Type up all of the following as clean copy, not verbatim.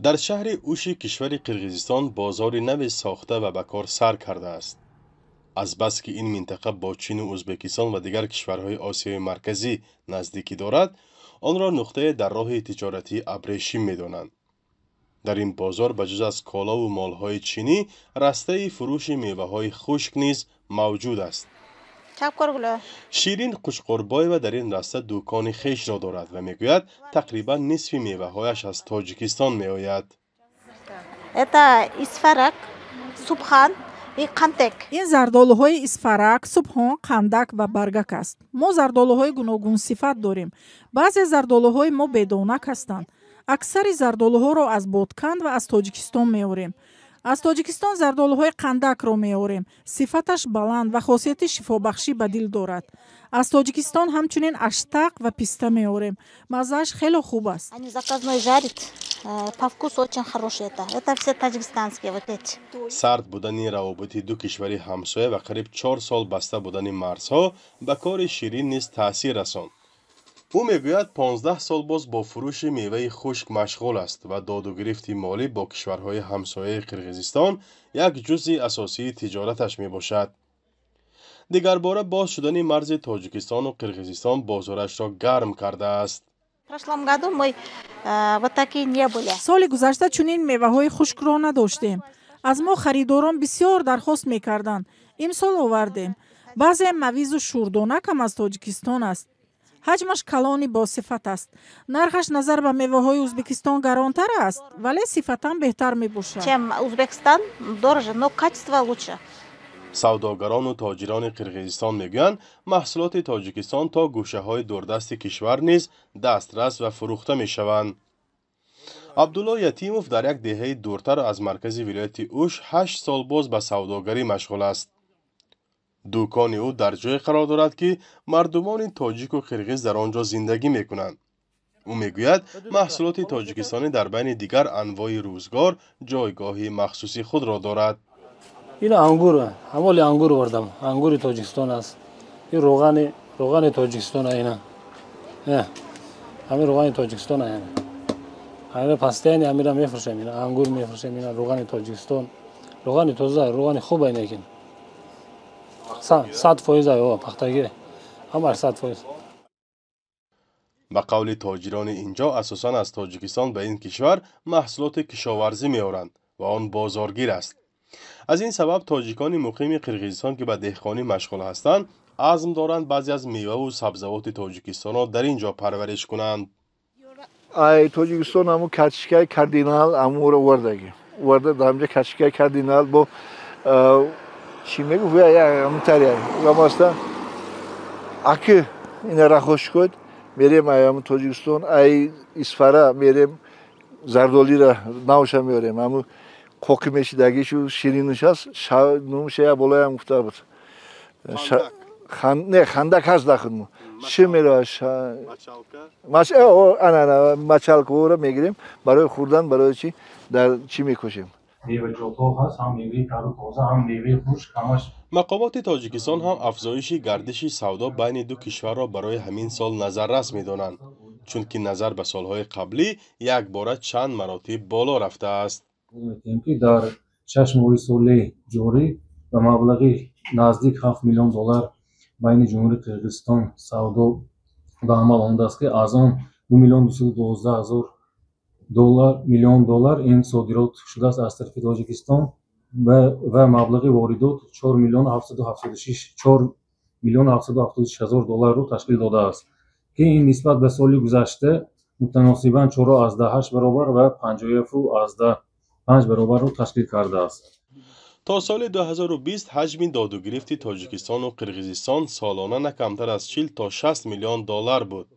در شهر اوشی کشور قرقیزستان بازاری نوی ساخته و به کار سر کرده است. از بس که این منطقه با چین و ازبکستان و دیگر کشورهای آسیای مرکزی نزدیکی دارد، آن را نقطه در راه تجارتی ابریشم می‌دانند. در این بازار بجز از کالا و مالهای چینی، رسته فروش میوه‌های خشک نیز موجود است. شیرین قشقربایو در این راسته دکان خیش را دارد و میگوید تقریبا نصف میوه‌هایش از تاجیکستان میآید. این زردآلوهای اسفرک، سبحان، قندک و برگک است. ما زردآلوهای گوناگون صفت داریم. بعضی زردآلوهای ما بدانک هستند. اکثر زردآلوها را از بادکند و از تاجیکستان میاریم. از تاجیکستان زردآلوهای قندک را میاریم. صفتش بلند و خاصیت شفابخشی به دل دارد. از تاجیکستان همچنین اشتق و پیسته میاریم. مزهش خیلی خوب است. سرد بودن روابط دو کشور همسایه و قریب 4 سال بسته بودن مرزها به کار شیرین نیز تاثیر رساند. او میگوید 15 سال باز با فروش میوه خشک مشغول است و داد و گرفت مالی با کشورهای همسایه قرقیزستان یک جزء اساسی تجارتش می باشد. دیگر باره باز شدن مرز تاجیکستان و قرقیزستان بازارش را گرم کرده است. سال گذشته چنین میوه‌های خشک را نداشتیم. از ما خریداران بسیار درخواست می‌کردند. امسال آوردیم. بعضی مویز و شوردانک هم از تاجیکستان است. حجمش کلانی با صفت است. نرخش نظر به میوه‌های ازبکستان گرانتر است، ولی صفتاً بهتر میباشد. سوداگران و تاجران قرقیزستان میگویند محصولات تاجیکستان تا گوشه‌های دوردست کشور نیز دسترس و فروخته میشوند. عبدالله یتیموف در یک دهه دورتر از مرکز ولایت اوش 8 سال باز به سوداگری مشغول است. دکان او در جای قرار دارد که مردمان تاجیک و قرقیز در آنجا زندگی میکنند. او میگوید محصولات تاجیکستانی در بین دیگر انواع روزگار جایگاهی مخصوصی خود را دارد. این انگور، همال انگور وردم. انگور تاجیکستان است. این روغن تاجیکستان اینا. نه. همه روغن تاجیکستان اینا. همه پسته‌ای امیرا میفروشم اینا. انگور میفروشم اینا. روغن تاجیکستان. روغن تازه، روغن خوب اینا کن. 100% او پختگی. همه 100%. به قول تاجران اینجا اساساً از تاجیکستان به این کشور محصولات کشاورزی میآورند و آن بازارگیر است. از این سبب تاجیکان مقیم قرقیزستان که به دهقانی مشغول هستند عزم دارند بعضی از میوه و سبزوات تاجیکستان را در اینجا پرورش کنند. تاجیکستان همون کچکای کاردینال همون رو ورده دامجا کچکای کاردینال با چی میگو همون تریه راماستا اکی این را خوش کد میریم همون تاجیکستان اسفره میریم زردالی را نوشم میاریم همون کوکی میشیدگیشو شیرینش هست نوشه بالای هم گفته بود نه خندک هست داخل چی میراش مچالکو رو میگیریم برای خوردن برای چی در چی میکشیم. مقامات تاجیکستان هم افزایش گردش سودا بین دو کشور را برای همین سال نظررس می‌دانند، چون که نظر به سالهای قبلی یک باره چند مراتب بالا رفته است. در 6 ماه سال جاری به مبلغ نزدیک 7 میلیون دلار بین جمهوری قرقیزستان سودا به عمل آمده است که از آن 2 میلیون 212 هزار میلیون دلار این صادرات شده است از طرف تاجیکستان و مبلغ واردات 4 میلیون 776 هزار دلار رو تشکیل داده است که این نسبت به سال گذشته متناسباً 4.8 برابر و 57.5 برابر رو تشکیل کرده است. تا سال 2020 حجم داد و گرفت تاجیکستان و قرقیزستان سالانه نه کمتر از 40 تا 60 میلیون دلار بود.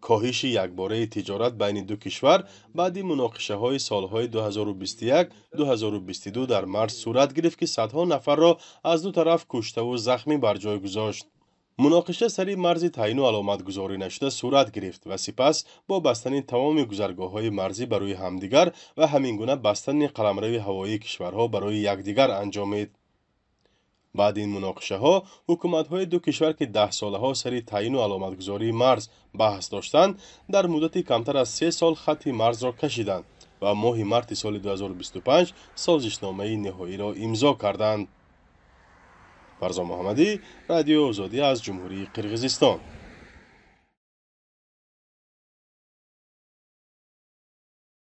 کاهش یکباره تجارت بین دو کشور بعد مناقشه های سالهای 2021-2022 در مرز صورت گرفت که صدها نفر را از دو طرف کشته و زخمی بر جای گذاشت. مناقشه سری مرز تعیین و علامت گذاری نشده صورت گرفت و سپس با بستن تمام گذرگاه های مرزی برای همدیگر و همینگونه بستن قلمرو هوایی کشورها برای یکدیگر انجامید. بعد این مناقشه ها حکومت های دو کشور که 10 ساله ها سری تعیین و علامت گذاری مرز بحث داشتند در مدت کمتر از 3 سال خط مرز را کشیدند ва моҳи марти соли 2025 созишномаи ниҳоиро имзо карданд. Фарзон Муҳаммадӣ, Радиои Озодӣ аз Ҷумҳурии Қирғизистон.